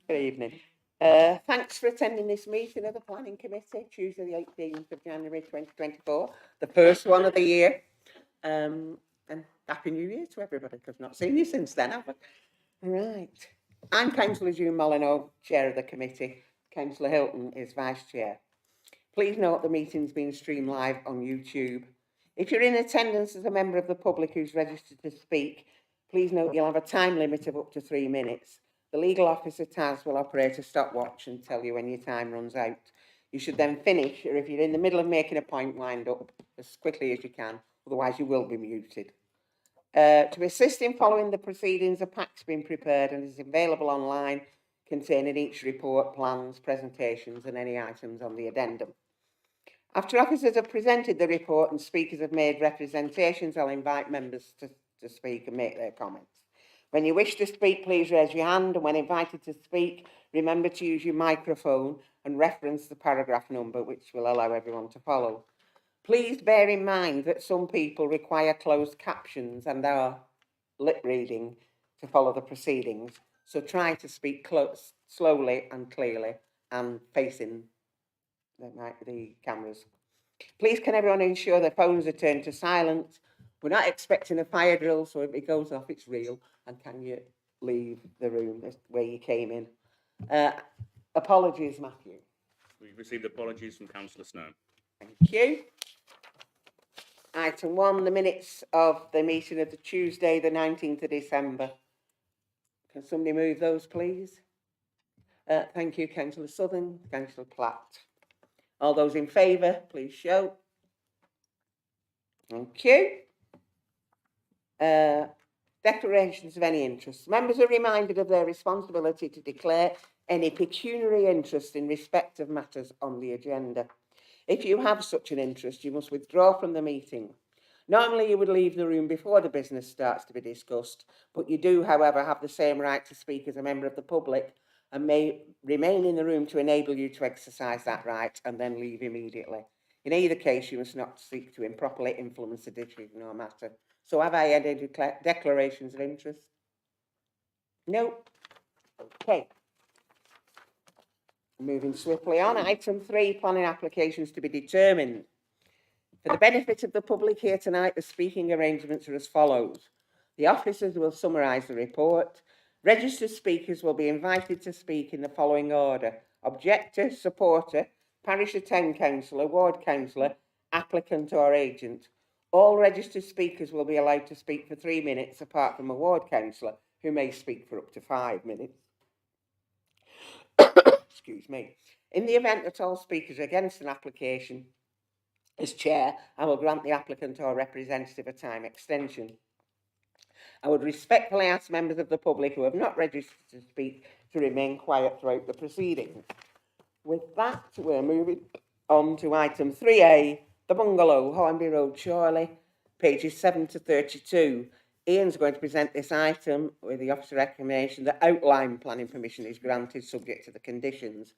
Good evening. Thanks for attending this meeting of the Planning Committee, Tuesday the 18th of January 2024, the first one of the year. And Happy New Year to everybody, because I've not seen you since then, have I? Right. I'm Councillor June Molyneux, Chair of the Committee. Councillor Hilton is Vice Chair. Please note the meeting's being streamed live on YouTube. If you're in attendance as a member of the public who's registered to speak, please note you'll have a time limit of up to 3 minutes. The legal officer, Taz, will operate a stopwatch and tell you when your time runs out. You should then finish, or if you're in the middle of making a point, wind up as quickly as you can, otherwise you will be muted. To assist in following the proceedings, a pack's been prepared and is available online, containing each report, plans, presentations and any items on the addendum. After officers have presented the report and speakers have made representations, I'll invite members to speak and make their comments. When you wish to speak, please raise your hand, and when invited to speak, remember to use your microphone and reference the paragraph number, which will allow everyone to follow. Please bear in mind that some people require closed captions and are lip reading to follow the proceedings, so try to speak slowly and clearly and facing the cameras. Please can everyone ensure their phones are turned to silent. We're not expecting a fire drill, so if it goes off, it's real. And can you leave the room where you came in? Apologies, Matthew. We've received apologies from Councillor Snow. Thank you. Item 1, the minutes of the meeting of the Tuesday, the 19th of December. Can somebody move those, please? Thank you, Councillor Southern, Councillor Platt. All those in favour, please show. Thank you. Declarations of any interest. Members are reminded of their responsibility to declare any pecuniary interest in respect of matters on the agenda. If you have such an interest, you must withdraw from the meeting. Normally, you would leave the room before the business starts to be discussed, but you do, however, have the same right to speak as a member of the public and may remain in the room to enable you to exercise that right and then leave immediately. In either case, you must not seek to improperly influence the decision or matter. So have I had any declarations of interest? No. Okay. Moving swiftly on. Item 3, planning applications to be determined. For the benefit of the public here tonight, the speaking arrangements are as follows. The officers will summarise the report. Registered speakers will be invited to speak in the following order: objector, supporter, parish or town councillor, ward councillor, applicant or agent. All registered speakers will be allowed to speak for 3 minutes, apart from a ward councillor, who may speak for up to 5 minutes. Excuse me. In the event that all speakers are against an application, as chair, I will grant the applicant or representative a time extension. I would respectfully ask members of the public who have not registered to speak to remain quiet throughout the proceedings. With that, we're moving on to item 3A, the Bungalow, Hornby Road, Chorley, pages 7 to 32. Ian's going to present this item with the officer recommendation that outline planning permission is granted subject to the conditions.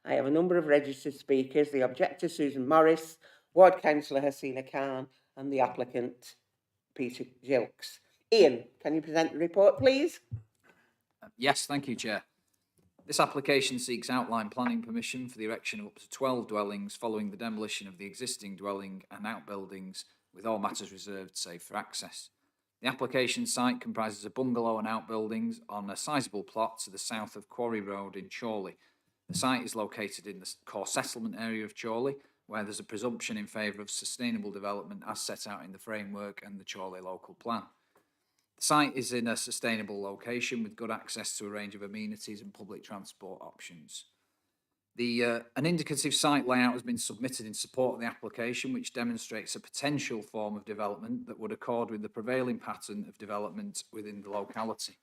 I have a number of registered speakers: the objector, Susan Morris, ward councillor Hasina Khan, and the applicant, Peter Gilks. Ian, can you present the report, please? Yes, thank you, Chair. This application seeks outline planning permission for the erection of up to 12 dwellings following the demolition of the existing dwelling and outbuildings, with all matters reserved save for access. The application site comprises a bungalow and outbuildings on a sizeable plot to the south of Quarry Road in Chorley. The site is located in the core settlement area of Chorley, where there's a presumption in favour of sustainable development as set out in the framework and the Chorley local plan. The site is in a sustainable location with good access to a range of amenities and public transport options. An indicative site layout has been submitted in support of the application, which demonstrates a potential form of development that would accord with the prevailing pattern of development within the locality.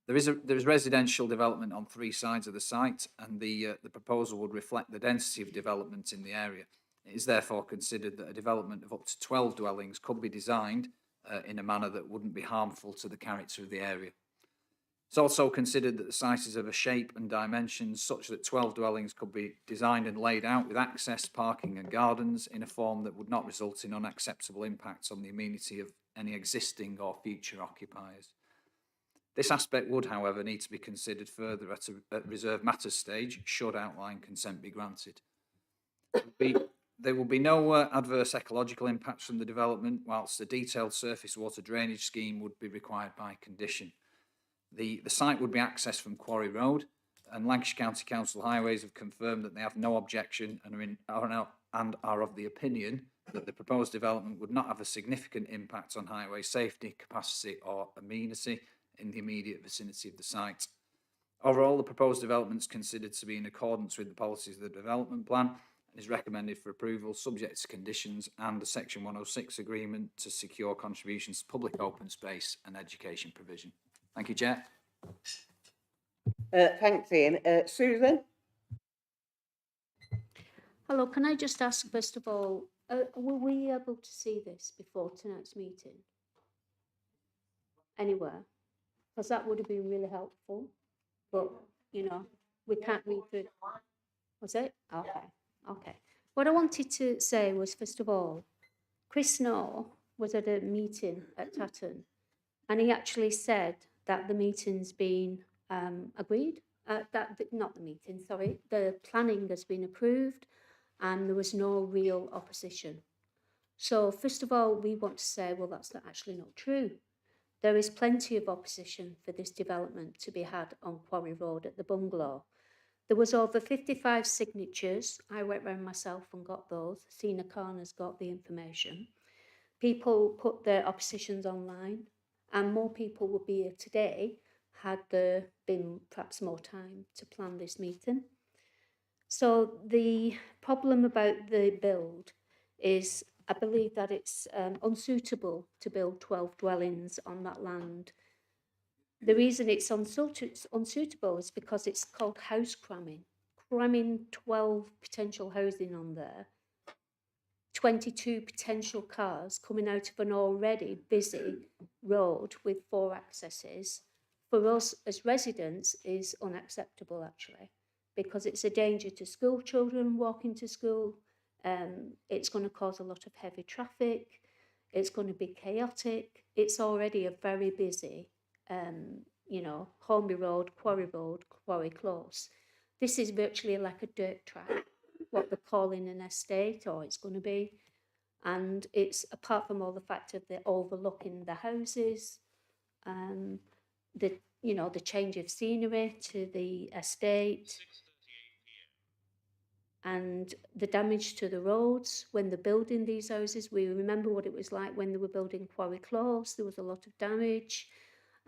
There is residential development on 3 sides of the site, and the proposal would reflect the density of development in the area. It is therefore considered that a development of up to 12 dwellings could be designed in a manner that wouldn't be harmful to the character of the area. It's also considered that the site is of a shape and dimensions such that 12 dwellings could be designed and laid out with access, parking and gardens in a form that would not result in unacceptable impacts on the amenity of any existing or future occupiers. This aspect would, however, need to be considered further at reserve matters stage, should outline consent be granted. There will be no adverse ecological impacts from the development, whilst a detailed surface water drainage scheme would be required by condition. The site would be accessed from Quarry Road, and Lancashire County Council Highways have confirmed that they have no objection and are of the opinion that the proposed development would not have a significant impact on highway safety, capacity or amenity in the immediate vicinity of the site. Overall, the proposed development is considered to be in accordance with the policies of the development plan and is recommended for approval subject to conditions and a Section 106 agreement to secure contributions to public open space and education provision. Thank you, Chair. Thanks, Ian. Susan? Hello, can I just ask, first of all, were we able to see this before tonight's meeting? Anywhere? Because that would have been really helpful, but, you know, we can't read through. Was it? Okay, okay. What I wanted to say was, first of all, Chris Snow was at a meeting at Tatton, and he actually said that the meeting's been agreed, not the meeting, sorry, the planning has been approved, and there was no real opposition. So first of all, we want to say, well, that's actually not true. There is plenty of opposition for this development to be had on Quarry Road at the Bungalow. There was over 55 signatures. I went round myself and got those. Sina Khan has got the information. People put their oppositions online, and more people would be here today had there been perhaps more time to plan this meeting. So the problem about the build is, I believe that it's unsuitable to build 12 dwellings on that land. The reason it's unsuitable is because it's called house cramming. Cramming 12 potential housing on there, 22 potential cars coming out of an already busy road with 4 accesses, for us as residents is unacceptable actually, because it's a danger to school children walking to school. It's going to cause a lot of heavy traffic. It's going to be chaotic. It's already a very busy, you know, Hornby Road, Quarry Close. This is virtually like a dirt track, what they're calling an estate, or it's going to be. And it's, apart from all the fact of the overlooking the houses, the change of scenery to the estate, and the damage to the roads when they're building these houses. We remember what it was like when they were building Quarry Close. There was a lot of damage.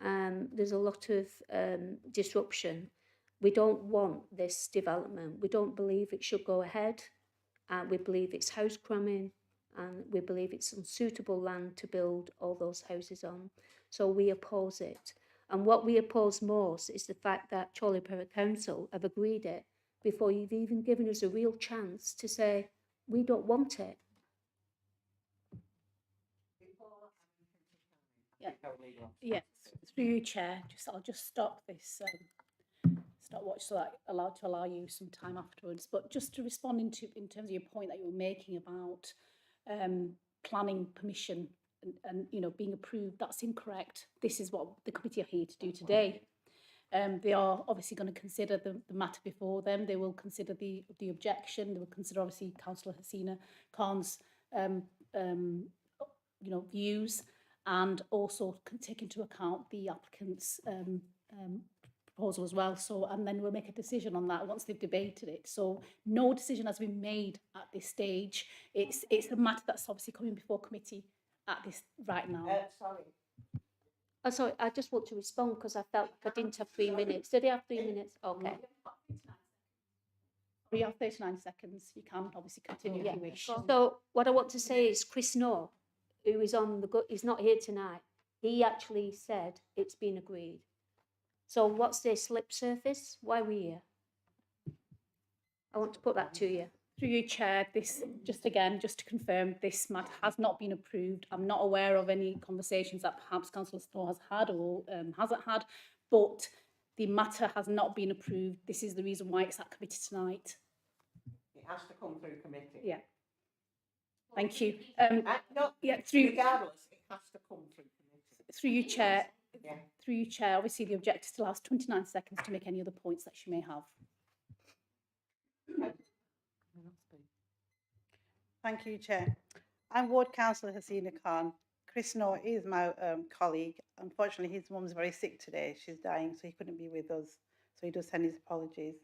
There's a lot of disruption. We don't want this development. We don't believe it should go ahead. We believe it's house cramming, and we believe it's unsuitable land to build all those houses on. So we oppose it. And what we oppose most is the fact that Chorley Borough Council have agreed it before you've even given us a real chance to say, we don't want it. Yeah, through you, Chair. I'll just stop this stopwatch so that allow you some time afterwards. But just to respond in terms of your point that you were making about planning permission and you know being approved, that's incorrect. This is what the committee are here to do today. They are obviously going to consider the matter before them. They will consider the objection. They will consider obviously Councillor Hasina Khan's views, and also take into account the applicant's proposal as well. So, and then we'll make a decision on that once they've debated it. So no decision has been made at this stage. It's a matter that's obviously coming before committee at this right now. Sorry. Oh, sorry, I just want to respond because I felt like I didn't have 3 minutes. Did I have 3 minutes? Okay. We have 39 seconds. You can obviously continue if you wish. So what I want to say is Chris Snow, who is on he's not here tonight. He actually said it's been agreed. So what's this lip surface? Why are we here? I want to put that to you. Through you, Chair, this, just to confirm, this matter has not been approved. I'm not aware of any conversations that perhaps Councillor Snow has had or hasn't had, but the matter has not been approved. This is the reason why it's at committee tonight. It has to come through committee. Yeah. Thank you. No, yeah, through regardless, it has to come through committee. you, Chair, Yeah. Through you, Chair, obviously the objector still has 29 seconds to make any other points that she may have. Thank you, Chair. I'm Ward Councillor Hasina Khan. Chris Noor is my colleague. Unfortunately, his mum's very sick today. She's dying, so he couldn't be with us. So he does send his apologies.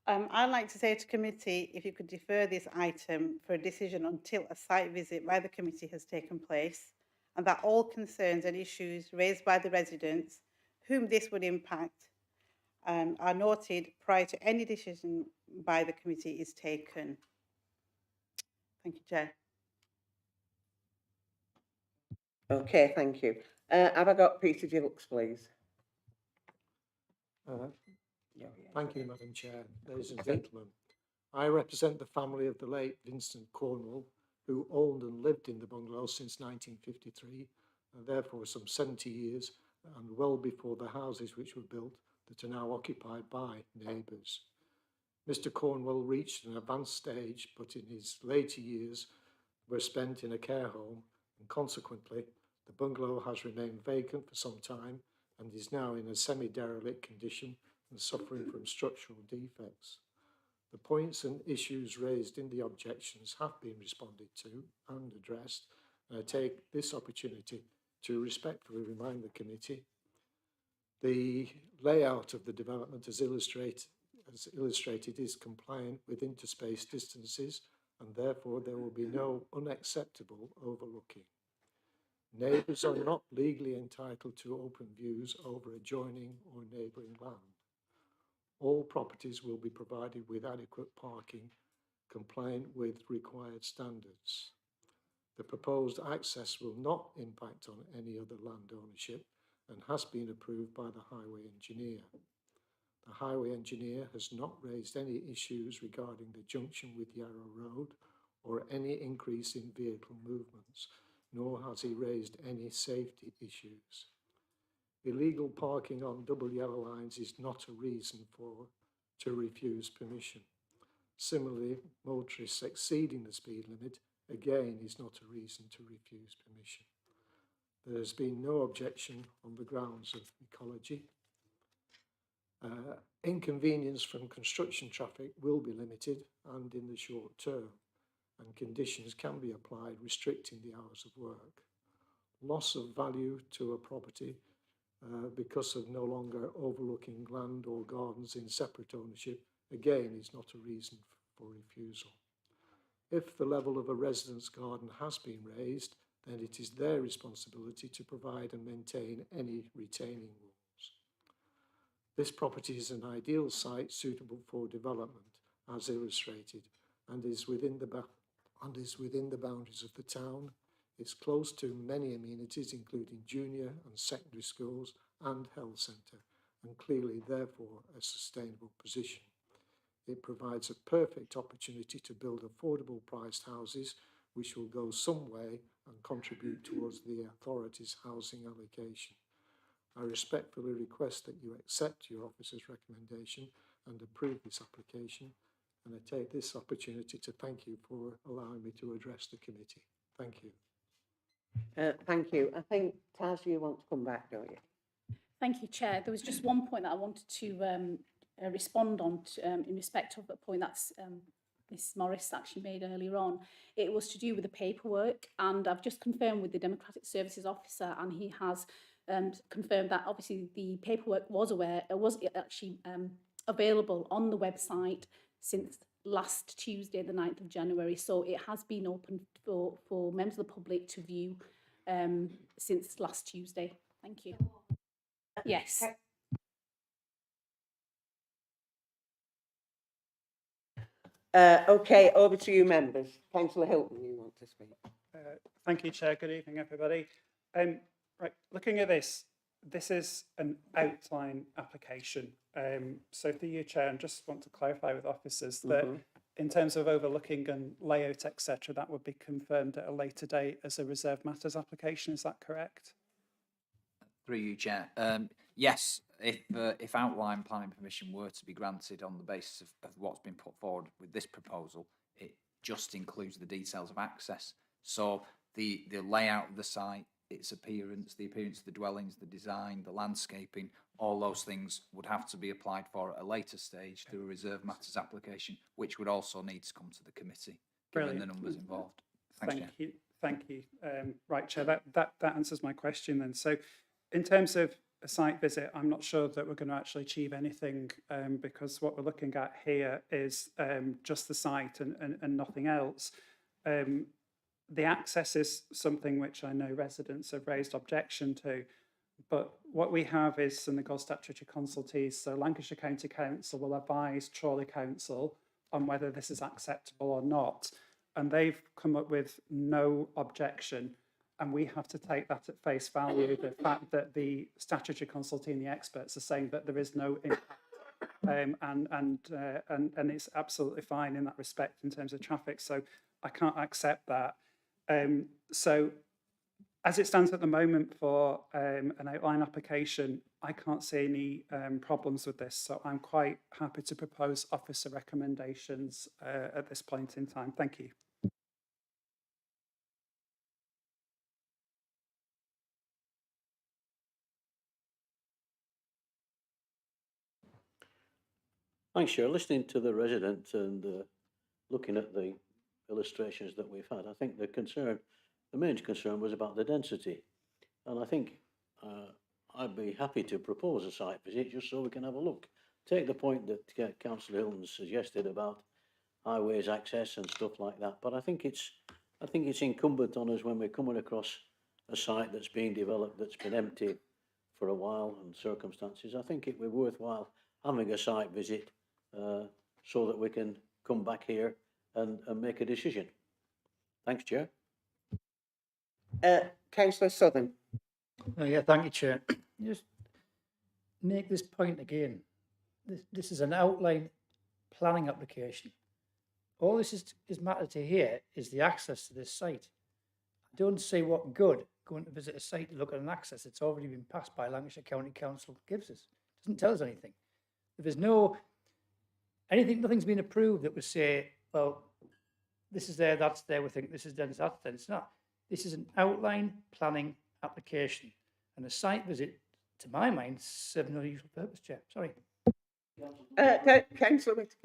I'd like to say to committee, if you could defer this item for a decision until a site visit by the committee has taken place, and that all concerns and issues raised by the residents whom this would impact are noted prior to any decision by the committee is taken. Thank you, Chair. Okay, thank you. Have I got Peter Gilks, please? Thank you, Madam Chair. Ladies and gentlemen, I represent the family of the late Vincent Cornwall, who owned and lived in the bungalow since 1953, and therefore some 70 years, and well before the houses which were built that are now occupied by neighbours. Mr. Cornwall reached an advanced stage, but in his later years were spent in a care home, and consequently, the bungalow has remained vacant for some time and is now in a semi-derelict condition and suffering from structural defects. The points and issues raised in the objections have been responded to and addressed, and I take this opportunity to respectfully remind the committee the layout of the development as illustrated is compliant with interspace distances, and therefore there will be no unacceptable overlooking. Neighbours are not legally entitled to open views over adjoining or neighbouring land. All properties will be provided with adequate parking compliant with required standards. The proposed access will not impact on any other land ownership and has been approved by the highway engineer. The highway engineer has not raised any issues regarding the junction with Yarrow Road or any increase in vehicle movements, nor has he raised any safety issues. Illegal parking on double yellow lines is not a reason to refuse permission. Similarly, motorists exceeding the speed limit, again, is not a reason to refuse permission. There has been no objection on the grounds of ecology. Inconvenience from construction traffic will be limited and in the short term, and conditions can be applied restricting the hours of work. Loss of value to a property because of no longer overlooking land or gardens in separate ownership, again, is not a reason for refusal. If the level of a resident's garden has been raised, then it is their responsibility to provide and maintain any retaining walls. This property is an ideal site suitable for development, as illustrated, and is within the boundaries of the town. It's close to many amenities, including junior and secondary schools and health centre, and clearly, therefore, a sustainable position. It provides a perfect opportunity to build affordable priced houses, which will go some way and contribute towards the authority's housing allocation. I respectfully request that you accept your officer's recommendation and approve this application, and I take this opportunity to thank you for allowing me to address the committee. Thank you. Thank you. I think, Taz, you want to come back, don't you? Thank you, Chair. There was just one point that I wanted to respond on in respect of the point that's Ms Morris actually made earlier on. It was to do with the paperwork, and I've just confirmed with the Democratic Services Officer, and he has confirmed that obviously the paperwork was actually available on the website since last Tuesday, the 9th of January. So it has been open for members of the public to view since last Tuesday. Thank you. Yes. Okay, over to you, members. Councillor Hilton, you want to speak? Thank you, Chair. Good evening, everybody. Right, looking at this is an outline application. So through you, Chair, I just want to clarify with officers that in terms of overlooking and layout, etc., that would be confirmed at a later date as a reserved matters application. Is that correct? Through you, Chair. Yes, if outline planning permission were to be granted on the basis of what's been put forward with this proposal, it just includes the details of access. So the layout of the site, its appearance, the appearance of the dwellings, the design, the landscaping, all those things would have to be applied for at a later stage through a reserve matters application, which would also need to come to the committee, given the Brilliant. numbers involved. Thanks, Chair. Thank you. Right, Chair, that answers my question then. So in terms of a site visit, I'm not sure that we're going to actually achieve anything because what we're looking at here is just the site and nothing else. The access is something which I know residents have raised objection to, but what we have is some legal statutory consultees. So Lancashire County Council will advise Chorley Council on whether this is acceptable or not. And they've come up with no objection. And we have to take that at face value, the fact that the statutory consultee and the experts are saying that there is no impact. And it's absolutely fine in that respect in terms of traffic. So I can't accept that. So as it stands at the moment for an outline application, I can't see any problems with this. So I'm quite happy to propose officer recommendations at this point in time. Thank you. Thanks, Chair. Listening to the residents and looking at the illustrations that we've had, I think the main concern was about the density. And I think I'd be happy to propose a site visit just so we can have a look. Take the point that Councillor Hilton suggested about highways access and stuff like that. But I think it's incumbent on us when we're coming across a site that's being developed, that's been empty for a while and circumstances. I think it would be worthwhile having a site visit so that we can come back here and make a decision. Thanks, Chair. Councillor Southern. Oh, yeah, thank you, Chair. Just make this point again. This is an outline planning application. All this is matter to here is the access to this site. I don't see what good going to visit a site to look at an access that's already been passed by Lancashire County Council gives us. It doesn't tell us anything. If there's nothing's been approved that would say, well, this is there, that's there, we think this is dense, that's dense. It's not. This is an outline planning application. And a site visit, to my mind, serves no useful purpose, Chair. Sorry. Councillor Whitte.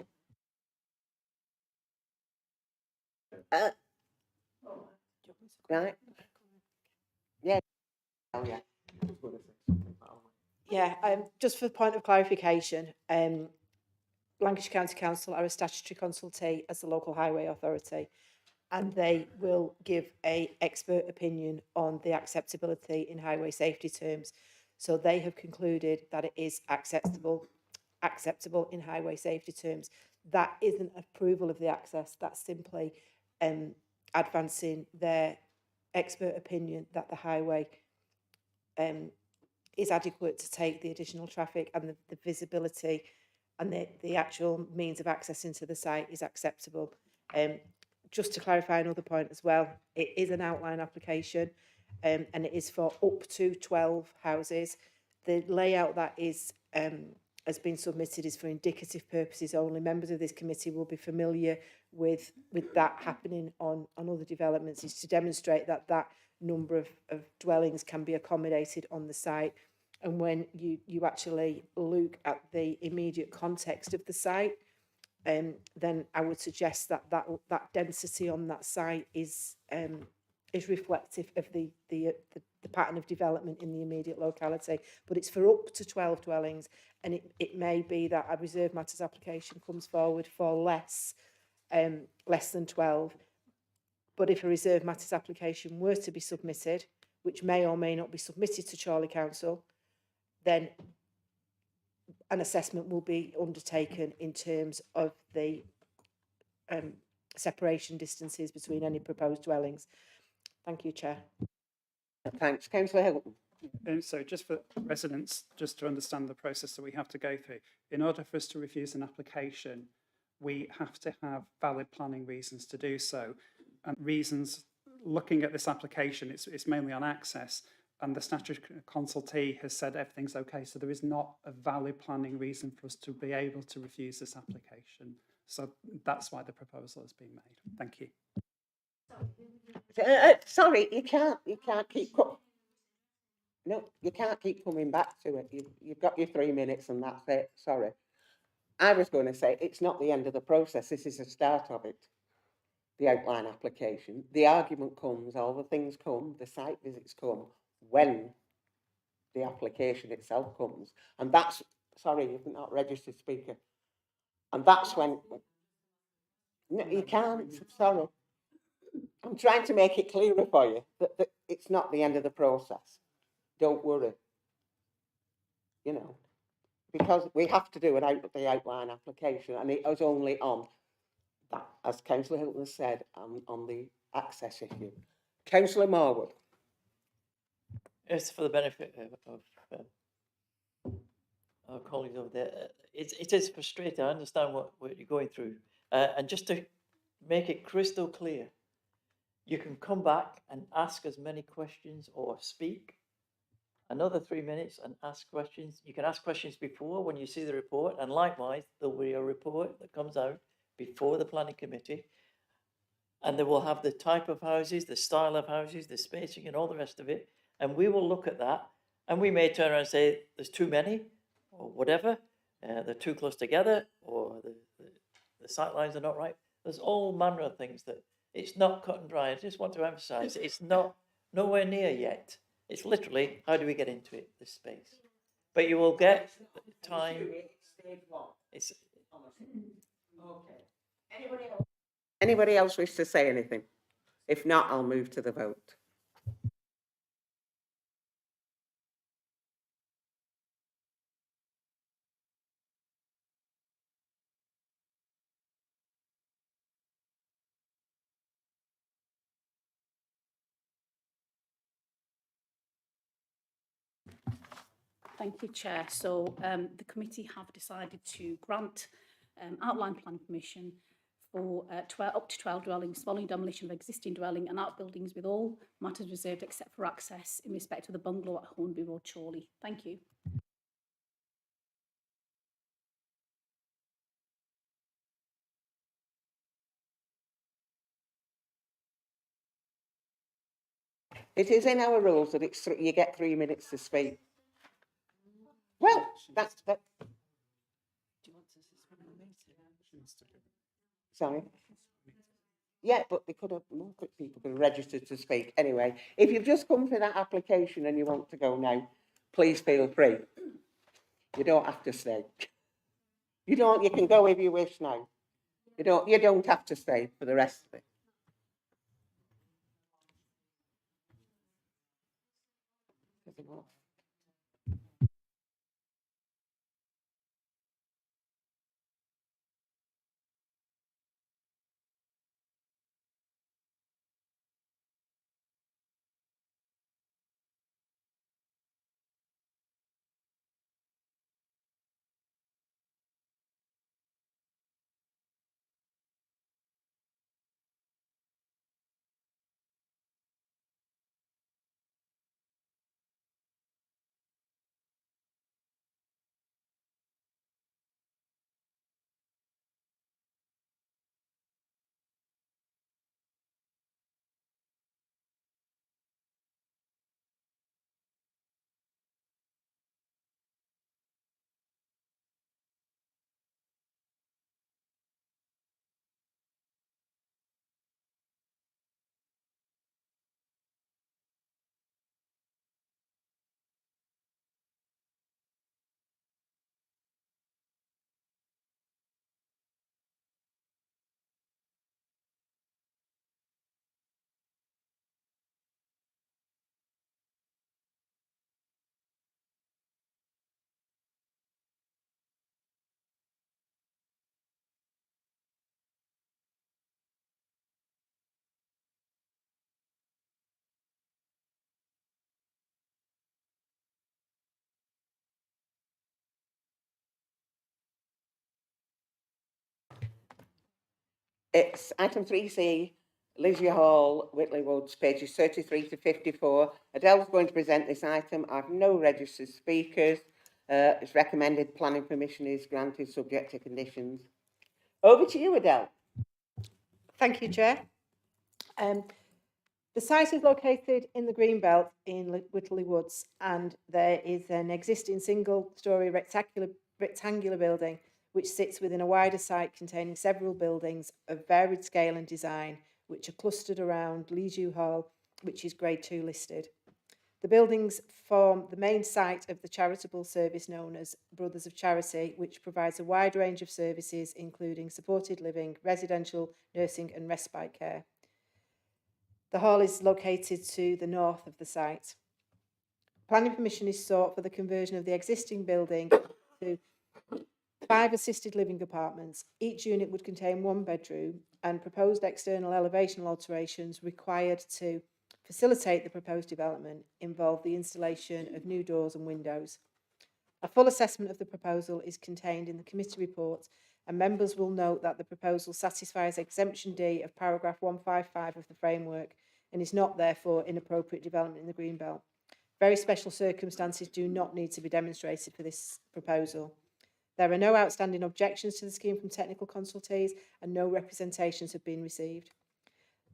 Right. Yeah. Oh, yeah. Yeah, just for the point of clarification, Lancashire County Council are a statutory consultee as the local highway authority, and they will give an expert opinion on the acceptability in highway safety terms. So they have concluded that it is acceptable in highway safety terms. That isn't approval of the access, that's simply advancing their expert opinion that the highway is adequate to take the additional traffic and the visibility and the actual means of access into the site is acceptable. Just to clarify another point as well, it is an outline application and it is for up to 12 houses. The layout that has been submitted is for indicative purposes only. Members of this committee will be familiar with that happening on other developments. Is to demonstrate that number of dwellings can be accommodated on the site. And when you actually look at the immediate context of the site, then I would suggest that density on that site is reflective of the pattern of development in the immediate locality. But it's for up to 12 dwellings, and it may be that a reserve matters application comes forward for less than 12. But if a reserve matters application were to be submitted, which may or may not be submitted to Chorley Council, then an assessment will be undertaken in terms of the separation distances between any proposed dwellings. Thank you, Chair. Thanks. Councillor Hilton. So just for residents, just to understand the process that we have to go through, in order for us to refuse an application, we have to have valid planning reasons to do so. And reasons, looking at this application, it's mainly on access, and the statutory consultee has said everything's okay, so there is not a valid planning reason for us to be able to refuse this application. So that's why the proposal has been made. Thank you. Sorry, you can't keep No, you can't keep coming back to it. You've got your 3 minutes and that's it. Sorry. I was going to say it's not the end of the process. This is the start of it. The outline application. The argument comes, all the things come, the site visits come when the application itself comes. And that's, sorry, you're not registered speaker. And that's when, no, you can't, sorry. I'm trying to make it clearer for you that it's not the end of the process. Don't worry. You know, because we have to do the outline application, and it was only on that, as Councillor Hilton said, on the access issue. Councillor Marwood. It's for the benefit of our colleagues over there. It is frustrating. I understand what you're going through. And just to make it crystal clear, you can come back and ask as many questions or speak another 3 minutes and ask questions. You can ask questions before when you see the report, and likewise, there'll be a report that comes out before the planning committee, and they will have the type of houses, the style of houses, the spacing and all the rest of it, and we will look at that, and we may turn around and say there's too many, or whatever, they're too close together, or the sight lines are not right. There's all manner of things that it's not cut and dry. I just want to emphasise it's not nowhere near yet. It's literally, how do we get into it, this space? But you will get time. It's okay. Anybody else wish to say anything? If not, I'll move to the vote. Thank you, Chair. So the committee have decided to grant outline plan permission for up to 12 dwellings following demolition of existing dwelling and outbuildings, with all matters reserved except for access in respect of the bungalow at Hornby Road, Chorley. Thank you. It is in our rules that you get 3 minutes to speak. Well, that's that. Sorry. Yeah, but they could have more people could have registered to speak. Anyway, if you've just come for that application and you want to go now, please feel free. You don't have to stay. You can go if you wish now. You don't have to stay for the rest of it. It's item 3C, Lisieux Hall, Whitley Woods, pages 33 to 54. Adele's going to present this item. I have no registered speakers. It's recommended planning permission is granted subject to conditions. Over to you, Adele. Thank you, Chair. The site is located in the Greenbelt in Whittley Woods, and there is an existing single-storey rectangular building which sits within a wider site containing several buildings of varied scale and design, which are clustered around Lisieux Hall, which is Grade 2 listed. The buildings form the main site of the charitable service known as Brothers of Charity, which provides a wide range of services, including supported living, residential, nursing and respite care. The hall is located to the north of the site. Planning permission is sought for the conversion of the existing building to 5 assisted living apartments. Each unit would contain 1 bedroom, and proposed external elevation alterations required to facilitate the proposed development involve the installation of new doors and windows. A full assessment of the proposal is contained in the committee report, and members will note that the proposal satisfies exemption D of paragraph 155 of the framework and is not therefore inappropriate development in the Greenbelt. Very special circumstances do not need to be demonstrated for this proposal. There are no outstanding objections to the scheme from technical consultees, and no representations have been received.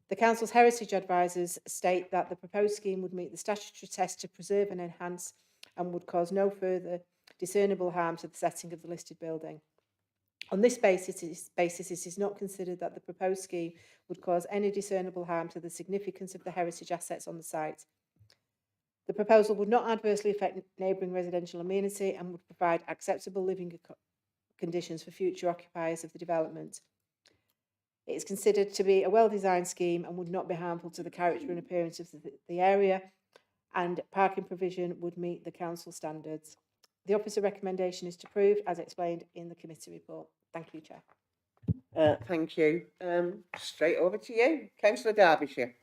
The Council's heritage advisors state that the proposed scheme would meet the statutory test to preserve and enhance and would cause no further discernible harm to the setting of the listed building. On this basis, it is not considered that the proposed scheme would cause any discernible harm to the significance of the heritage assets on the site. The proposal would not adversely affect neighbouring residential amenity and would provide acceptable living conditions for future occupiers of the development. It is considered to be a well-designed scheme and would not be harmful to the character and appearance of the area, and parking provision would meet the council standards. The officer recommendation is to approve as explained in the committee report. Thank you, Chair. Thank you. Straight over to you, Councillor Derbyshire.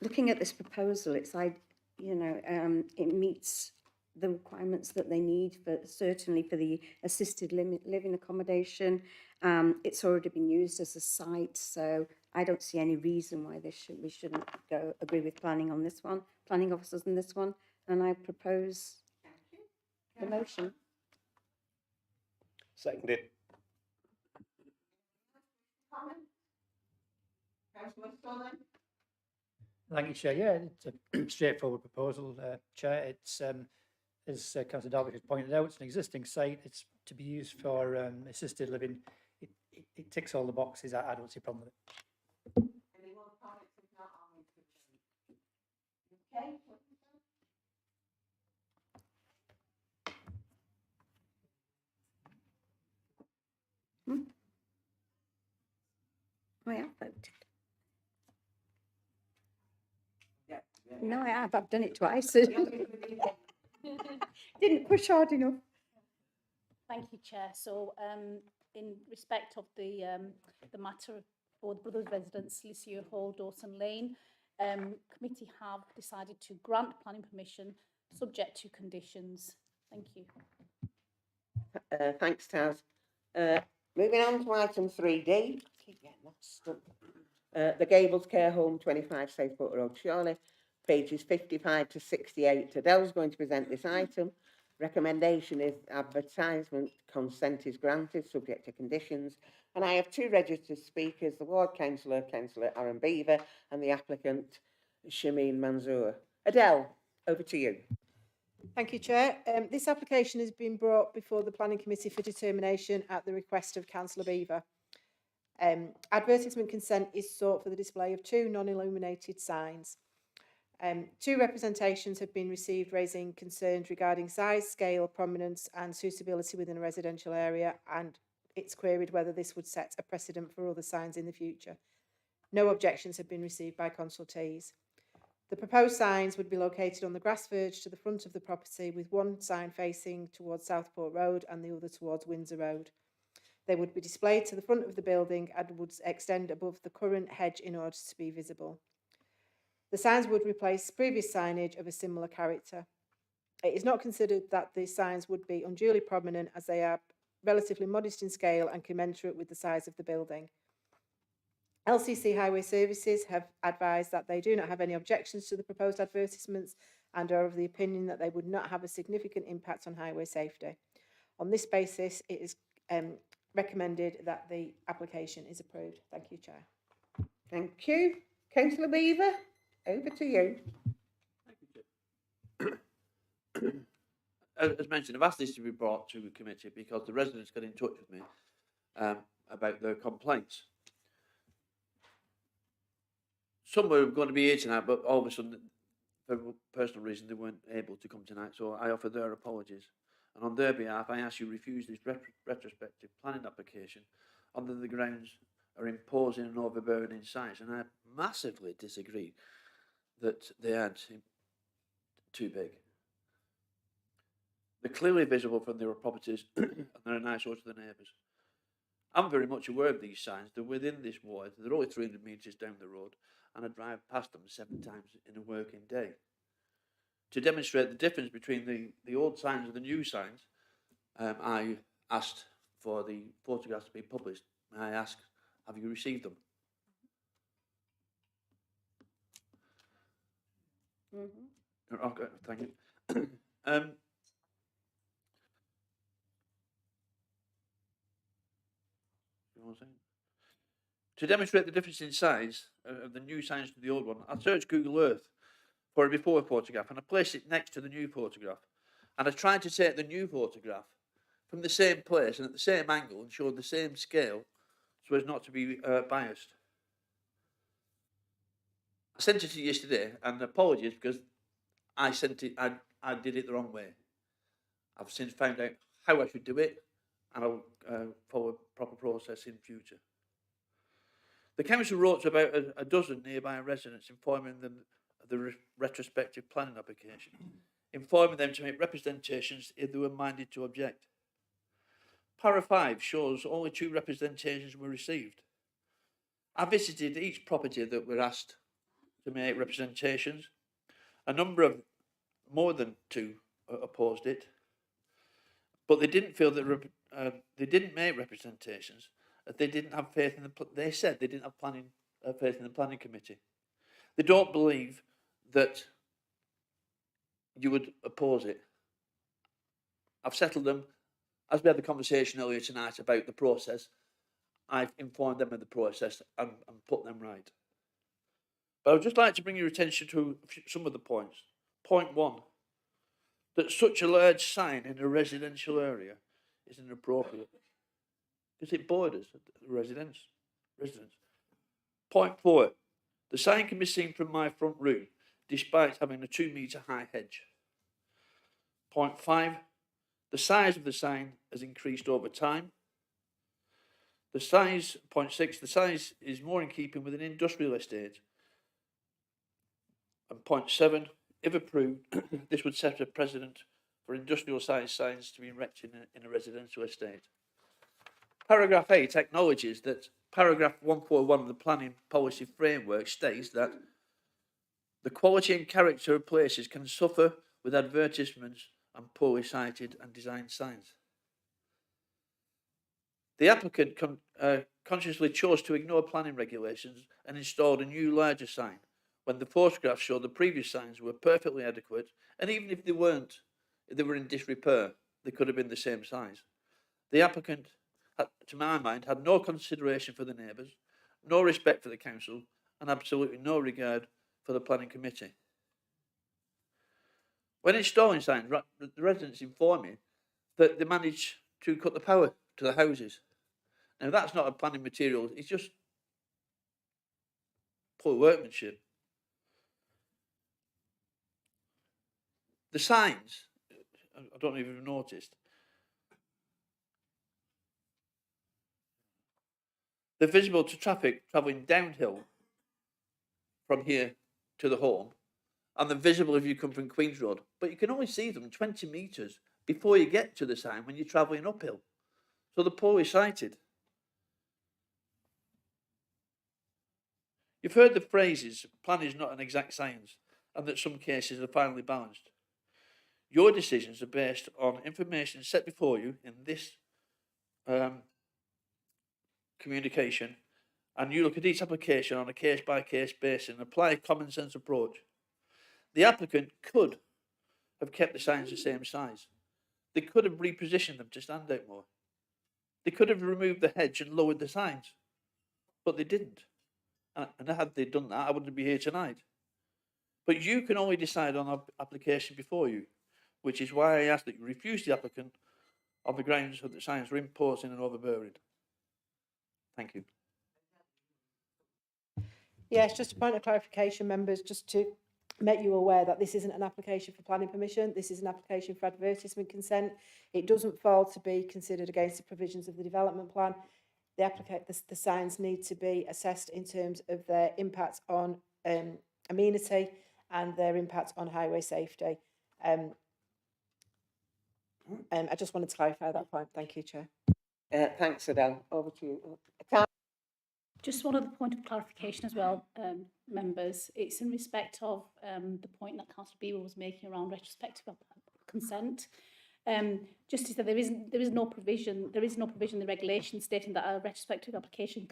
Looking at this proposal, it's like, you know, it meets the requirements that they need, for certainly for the assisted living accommodation. It's already been used as a site, so I don't see any reason why we shouldn't agree with planning on this one, planning officers on this one, and I propose the motion. Seconded. Thank you, Chair. Yeah, it's a straightforward proposal, Chair. It's, as Councillor Darby has pointed out, it's an existing site. It's to be used for assisted living. It ticks all the boxes. I don't see a problem with it. Any more comments? If not, I'll move to okay. I have voted. No, I have. I've done it twice. Didn't push hard enough. Thank you, Chair. So, in respect of the matter for the Brothers residents, Lisieux Hall, Dawson Lane, committee have decided to grant planning permission subject to conditions. Thank you. Thanks, Taz. Moving on to item 3D. Keep getting that stuck. The Gables Care Home, 25 Southport Road, Chorley, pages 55 to 68. Adele's going to present this item. Recommendation is advertisement. Consent is granted, subject to conditions. And I have 2 registered speakers, the ward councillor, Councillor Aaron Beaver, and the applicant, Shameen Manzoor. Adele, over to you. Thank you, Chair. This application has been brought before the Planning Committee for determination at the request of Councillor Beaver. Advertisement consent is sought for the display of 2 non-illuminated signs. 2 representations have been received raising concerns regarding size, scale, prominence and suitability within a residential area, and it's queried whether this would set a precedent for other signs in the future. No objections have been received by consultees. The proposed signs would be located on the grass verge to the front of the property, with one sign facing towards Southport Road and the other towards Windsor Road. They would be displayed to the front of the building and would extend above the current hedge in order to be visible. The signs would replace previous signage of a similar character. It is not considered that the signs would be unduly prominent, as they are relatively modest in scale and commensurate with the size of the building. LCC Highway Services have advised that they do not have any objections to the proposed advertisements and are of the opinion that they would not have a significant impact on highway safety. On this basis, it is recommended that the application is approved. Thank you, Chair. Thank you. Councillor Beaver, over to you. As mentioned, I've asked this to be brought to the committee because the residents got in touch with me about their complaints. Some were going to be here tonight, but all of a sudden, for personal reason, they weren't able to come tonight, so I offer their apologies. And on their behalf, I ask you refuse this retrospective planning application under the grounds are imposing and overburdening size. And I massively disagree that they aren't too big. They're clearly visible from their properties and they're a nice to the neighbours. I'm very much aware of these signs. They're within this ward. They're only 300 metres down the road, and I drive past them 7 times in a working day. To demonstrate the difference between the old signs and the new signs, I asked for the photographs to be published. May I ask, have you received them? Mm-hmm. Okay, thank you. To demonstrate the difference in size of the new signs to the old one, I searched Google Earth for a before photograph and I placed it next to the new photograph. And I tried to take the new photograph from the same place and at the same angle and show the same scale so as not to be biased. I sent it to you yesterday, and apologies because I sent it, I did it the wrong way. I've since found out how I should do it, and I'll follow a proper process in future. The council wrote to about a dozen nearby residents informing them of the retrospective planning application, informing them to make representations if they were minded to object. Para 5 shows only 2 representations were received. I visited each property that were asked to make representations. A number of more than 2 opposed it, but they didn't feel that they didn't make representations. They didn't have faith in they said they didn't have faith in the planning committee. They don't believe that you would oppose it. I've settled them. As we had the conversation earlier tonight about the process, I've informed them of the process and put them right. But I would just like to bring your attention to some of the points. Point 1, that such a large sign in a residential area is inappropriate because it borders residents. Point 4, the sign can be seen from my front room despite having a 2-metre high hedge. Point 5, the size of the sign has increased over time. The size, point 6, the size is more in keeping with an industrial estate. And point 7, if approved, this would set a precedent for industrial size signs to be erected in a residential estate. Paragraph 8 acknowledges that paragraph 141 of the planning policy framework states that the quality and character of places can suffer with advertisements and poorly sited and designed signs. The applicant consciously chose to ignore planning regulations and installed a new larger sign when the photographs showed the previous signs were perfectly adequate, and even if they weren't, if they were in disrepair, they could have been the same size. The applicant, to my mind, had no consideration for the neighbours, no respect for the council, and absolutely no regard for the planning committee. When installing signs, the residents informed me that they managed to cut the power to the houses. Now, that's not a planning material, it's just poor workmanship. The signs, I don't know if you've noticed, they're visible to traffic travelling downhill from here to the home, and they're visible if you come from Queen's Road, but you can only see them 20 metres before you get to the sign when you're travelling uphill. So they're poorly sighted. You've heard the phrases, plan is not an exact science, and that some cases are finely balanced. Your decisions are based on information set before you in this communication, and you look at each application on a case-by-case basis and apply a common sense approach. The applicant could have kept the signs the same size. They could have repositioned them to stand out more. They could have removed the hedge and lowered the signs, but they didn't. And had they done that, I wouldn't be here tonight. But you can only decide on an application before you, which is why I ask that you refuse the applicant on the grounds that the signs are imposing and overbearing. Thank you. Yes, just a point of clarification, members, just to make you aware that this isn't an application for planning permission. This is an application for advertisement consent. It doesn't fall to be considered against the provisions of the development plan. The signs need to be assessed in terms of their impact on amenity and their impact on highway safety. I just wanted to clarify that point. Thank you, Chair. Thanks, Adele. Over to you. Just one other point of clarification as well, members. It's in respect of the point that Councillor Beaver was making around retrospective consent. Just to say there is no provision in the regulation stating that a retrospective application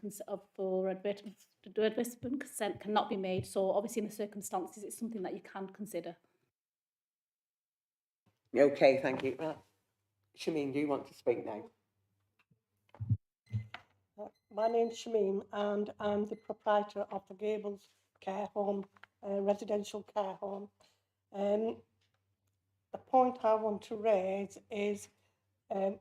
for advertisement consent cannot be made. So obviously in the circumstances, it's something that you can consider. Okay, thank you. Shameen, do you want to speak now? My name's Shameen and I'm the proprietor of the Gables care home, residential care home. The point I want to raise is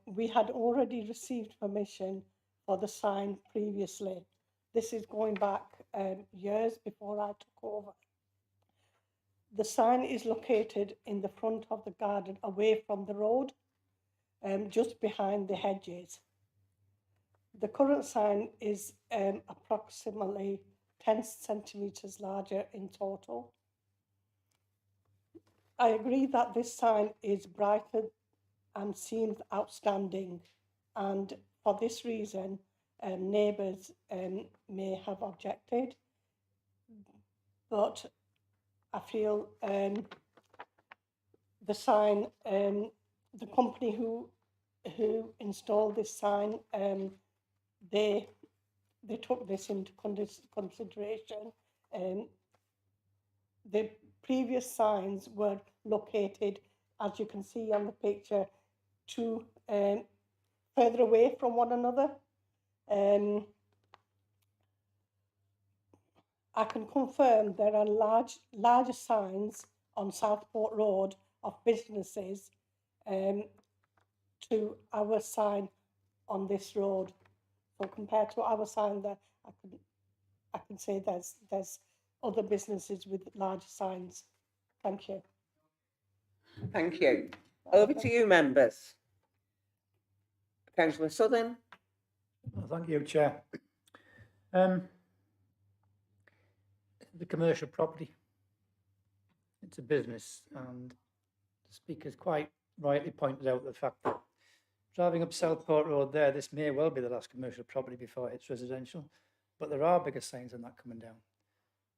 we had already received permission for the sign previously. This is going back years before I took over. The sign is located in the front of the garden away from the road, just behind the hedges. The current sign is approximately 10 centimetres larger in total. I agree that this sign is brighter and seems outstanding, and for this reason, neighbours may have objected, but I feel the sign, the company who installed this sign, they took this into consideration. The previous signs were located, as you can see on the picture, to further away from one another. I can confirm there are larger signs on Southport Road of businesses to our sign on this road. So compared to our sign there, I can say there's other businesses with larger signs. Thank you. Thank you. Over to you, members. Councillor Southern. Well, thank you, Chair. The commercial property, it's a business, and the speaker's quite rightly pointed out the fact that driving up Southport Road there, this may well be the last commercial property before it's residential, but there are bigger signs than that coming down.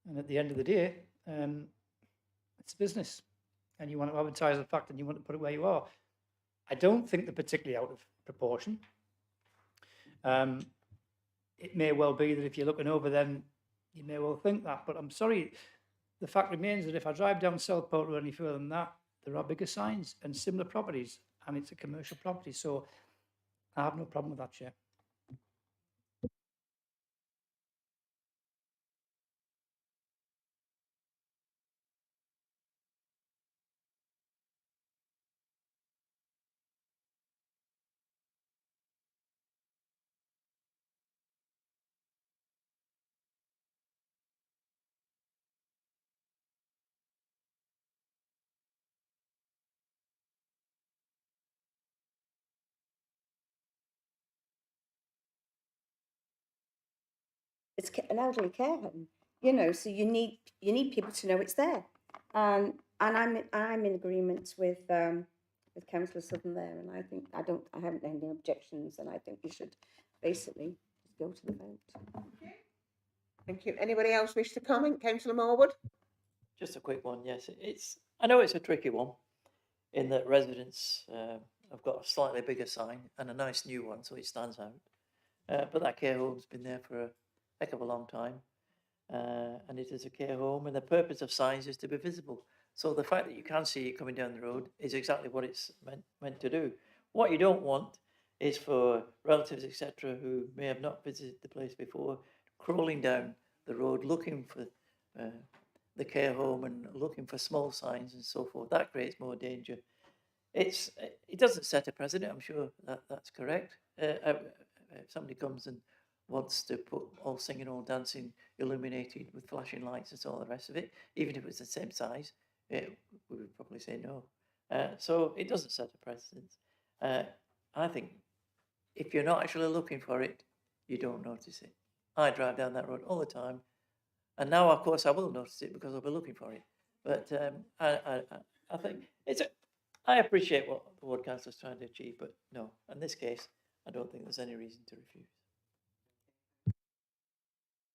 And at the end of the day, it's a business, and you want to advertise the fact and you want to put it where you are. I don't think they're particularly out of proportion. It may well be that if you're looking over them, you may well think that, but I'm sorry, the fact remains that if I drive down Southport Road any further than that, there are bigger signs and similar properties, and it's a commercial property, so I have no problem with that, Chair. It's an elderly care home, you know, so you need people to know it's there. And I'm in agreement with Councillor Southern there, and I haven't any objections, and I think we should basically just go to the vote. Thank you. Anybody else wish to comment? Councillor Morwood? Just a quick one, yes. I know it's a tricky one in that residents have got a slightly bigger sign and a nice new one, so it stands out. But that care home's been there for a heck of a long time, and it is a care home, and the purpose of signs is to be visible. So the fact that you can see it coming down the road is exactly what it's meant to do. What you don't want is for relatives, etc., who may have not visited the place before, crawling down the road, looking for the care home and looking for small signs and so forth. That creates more danger. It doesn't set a precedent, I'm sure that's correct. If somebody comes and wants to put all singing, all dancing, illuminated with flashing lights and all the rest of it, even if it's the same size, we would probably say no. So it doesn't set a precedent. I think if you're not actually looking for it, you don't notice it. I drive down that road all the time, and now, of course, I will notice it because I'll be looking for it. But I think I appreciate what the ward council is trying to achieve, but no, in this case, I don't think there's any reason to refuse.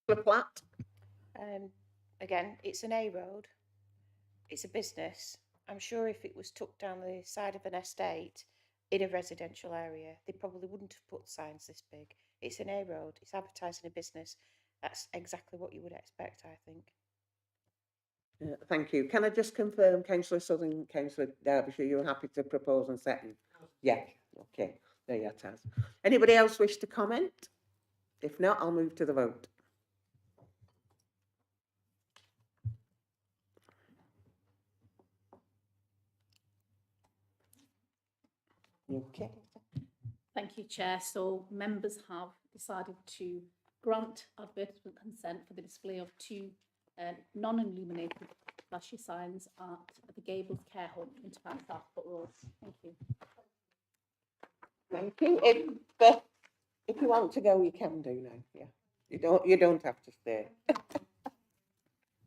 The Platt. Again, it's an A road. It's a business. I'm sure if it was tucked down the side of an estate in a residential area, they probably wouldn't have put signs this big. It's an A road. It's advertising a business. That's exactly what you would expect, I think. Thank you. Can I just confirm, Councillor Southern, Councillor Derbyshire, you're happy to propose and second? Yeah, okay. There you are, Taz. Anybody else wish to comment? If not, I'll move to the vote. Okay. Thank you, Chair. So members have decided to grant advertisement consent for the display of two non-illuminated flashy signs at the Gables Care Home, 25 Southport Road. Thank you. Thank you. If you want to go, you can do now. Yeah, you don't have to stay.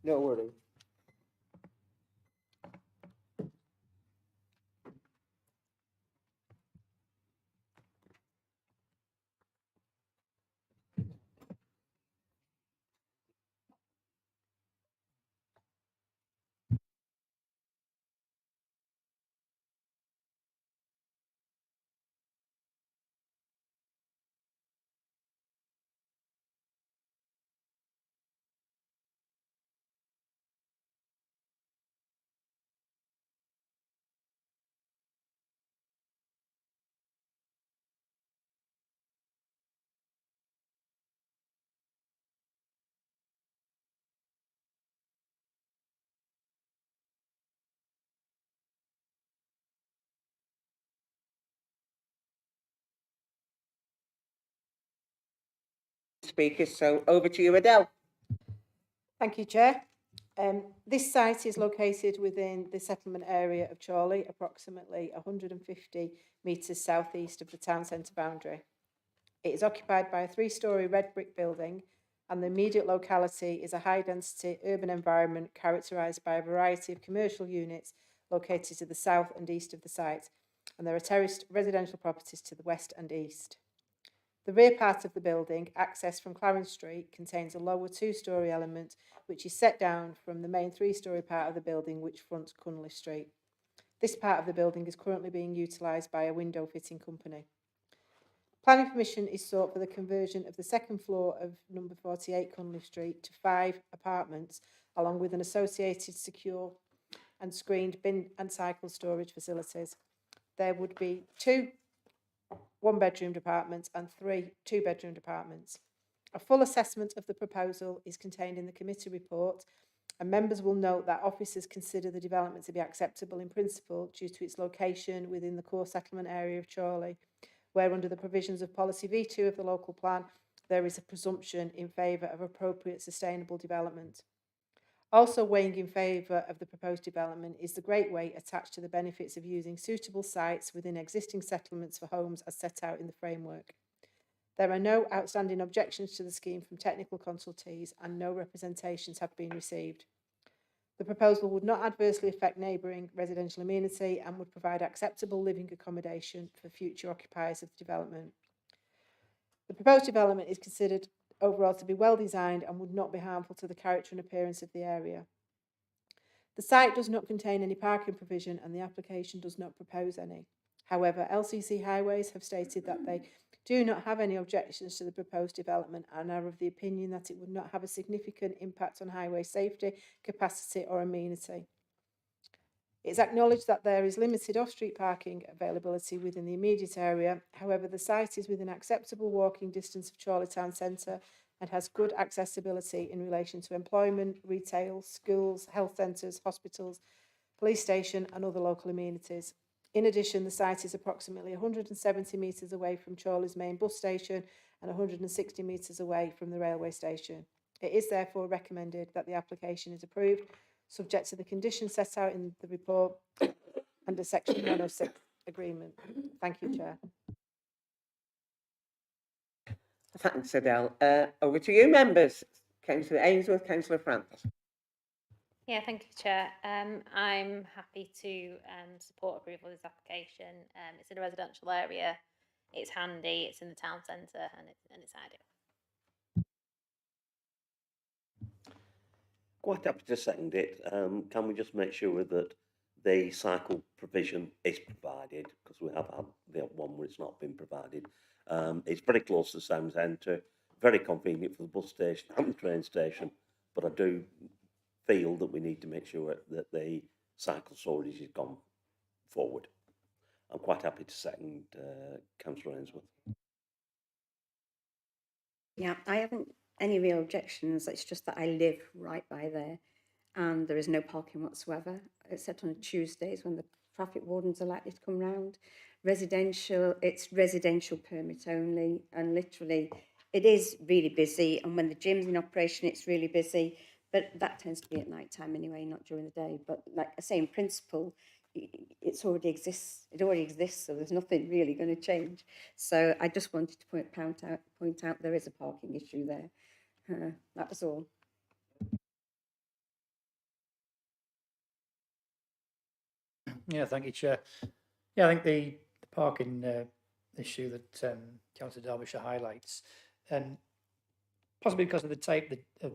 No worries. Speakers, so over to you, Adele. Thank you, Chair. This site is located within the settlement area of Chorley, approximately 150 metres southeast of the town centre boundary. It is occupied by a 3-storey red brick building, and the immediate locality is a high-density urban environment characterised by a variety of commercial units located to the south and east of the site, and there are terraced residential properties to the west and east. The rear part of the building, accessed from Clarence Street, contains a lower 2-storey element which is set down from the main 3-storey part of the building which fronts Cunliffe Street. This part of the building is currently being utilised by a window fitting company. Planning permission is sought for the conversion of the second floor of number 48 Cunliffe Street to 5 apartments, along with an associated secure and screened bin and cycle storage facilities. There would be 2 one-bedroomed apartments and 3 two-bedroomed apartments. A full assessment of the proposal is contained in the committee report, and members will note that officers consider the development to be acceptable in principle due to its location within the core settlement area of Chorley, where under the provisions of policy V2 of the local plan, there is a presumption in favour of appropriate sustainable development. Also weighing in favour of the proposed development is the great weight attached to the benefits of using suitable sites within existing settlements for homes as set out in the framework. There are no outstanding objections to the scheme from technical consultees, and no representations have been received. The proposal would not adversely affect neighbouring residential amenity and would provide acceptable living accommodation for future occupiers of the development. The proposed development is considered overall to be well designed and would not be harmful to the character and appearance of the area. The site does not contain any parking provision, and the application does not propose any. However, LCC Highways have stated that they do not have any objections to the proposed development and are of the opinion that it would not have a significant impact on highway safety, capacity or amenity. It is acknowledged that there is limited off-street parking availability within the immediate area. However, the site is within acceptable walking distance of Chorley Town Centre, and has good accessibility in relation to employment, retail, schools, health centres, hospitals, police station and other local amenities. In addition, the site is approximately 170 metres away from Chorley's main bus station and 160 metres away from the railway station. It is therefore recommended that the application is approved, subject to the conditions set out in the report under section 106 agreement. Thank you, Chair. Thanks, Adele. Over to you, members. Councillor Ainsworth, Councillor France. Yeah, thank you, Chair. I'm happy to support approval of this application. It's in a residential area, it's handy, it's in the town centre, and it's ideal. Quite happy to second it. Can we just make sure that the cycle provision is provided? Because we have had the one where it's not been provided. It's very close to the town centre, very convenient for the bus station and the train station, but I do feel that we need to make sure that the cycle storage has gone forward. I'm quite happy to second Councillor Ainsworth. Yeah, I haven't any real objections. It's just that I live right by there and there is no parking whatsoever, except on Tuesdays when the traffic wardens are likely to come round. Residential, it's residential permit only, and literally it is really busy, and when the gym's in operation it's really busy, but that tends to be at night time anyway, not during the day. But like I say, in principle, it already exists, so there's nothing really going to change. So I just wanted to point out there is a parking issue there. That was all. Yeah, thank you, Chair. Yeah, I think the parking issue that Councillor Derbyshire highlights, possibly because of the type of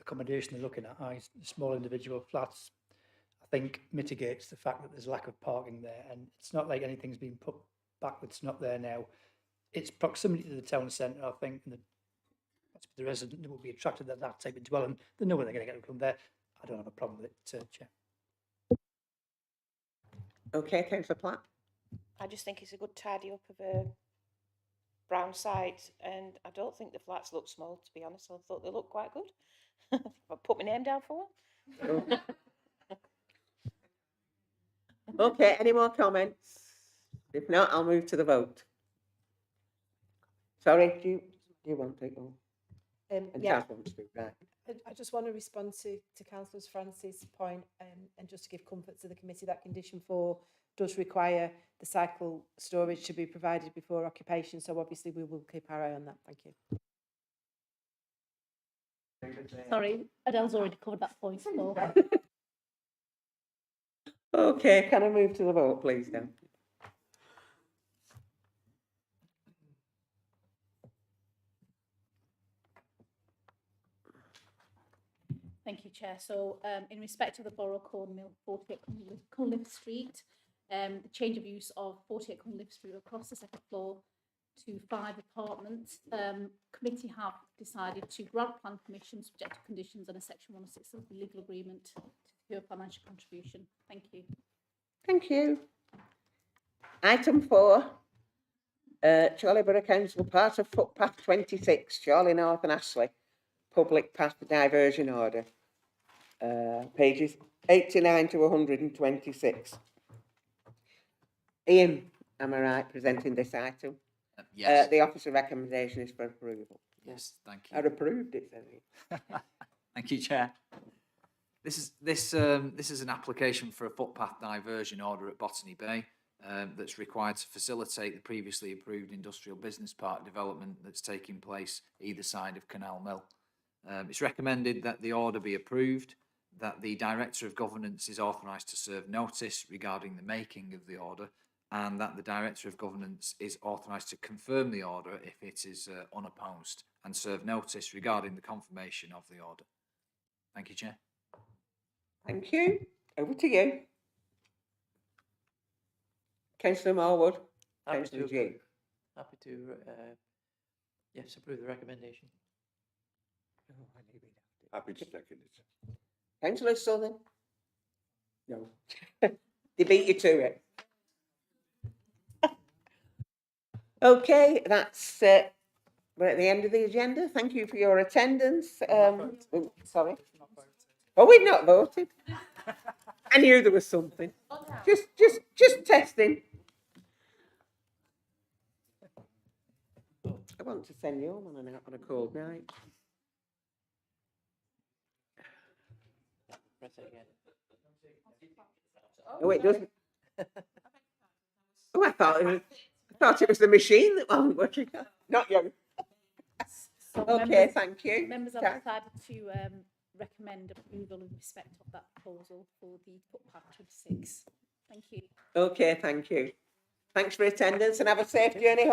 accommodation they're looking at, small individual flats, I think mitigates the fact that there's lack of parking there, and it's not like anything's been put back that's not there now. It's proximity to the town centre, I think, and the resident will be attracted to that type of dwelling. They know where they're going to get from there. I don't have a problem with it, Chair. Okay, Councillor Platt. I just think it's a good tidy up of a brown site, and I don't think the flats look small, to be honest. I thought they looked quite good. I'll put my name down for one. Okay, any more comments? If not, I'll move to the vote. Sorry, do you want to go? And Yeah. Kath wants to, right. I just want to respond to Councillor Francis' point, and just to give comfort to the committee that condition 4 does require the cycle storage to be provided before occupation. So obviously we will keep our eye on that. Thank you. Sorry, Adele's already covered that point. So. Okay, can I move to the vote, please, then? Thank you, Chair. So in respect of the Borough Cornmill 48 Cunliffe Street, the change of use of 48 Cunliffe Street across the second floor to 5 apartments, committee have decided to grant plan permission subject to conditions under section 106 of the legal agreement to secure financial contribution. Thank you. Thank you. Item 4, Chorley Borough Council, part of Footpath 26, Chorley North and Astley, public path diversion order, pages 89 to 126. Ian, am I right, presenting this item? Yes. The officer recommendation is for approval. Yes, thank you. I approved it, says he. Thank you, Chair. This is an application for a footpath diversion order at Botany Bay that's required to facilitate the previously approved industrial business park development that's taking place either side of Canal Mill. It's recommended that the order be approved, that the Director of Governance is authorised to serve notice regarding the making of the order, and that the Director of Governance is authorised to confirm the order if it is unopposed, and serve notice regarding the confirmation of the order. Thank you, Chair. Thank you. Over to you. Councillor Marwood. Councillor G. Happy to, yes, approve the recommendation. Happy to second it. Councillor Southern. No. They beat you to it. Okay, that's we're at the end of the agenda. Thank you for your attendance. Sorry. Oh, we've not voted. I knew there was something. Just testing. I want to send you home on a cold night. Press it again. Oh, it doesn't. Oh, I thought it was the machine that wasn't working. Not you. So Okay, thank you. Members have Kath. decided to recommend approval in respect of that proposal for the Footpath 26. Thank you. Okay, thank you. Thanks for attendance and have a safe journey home.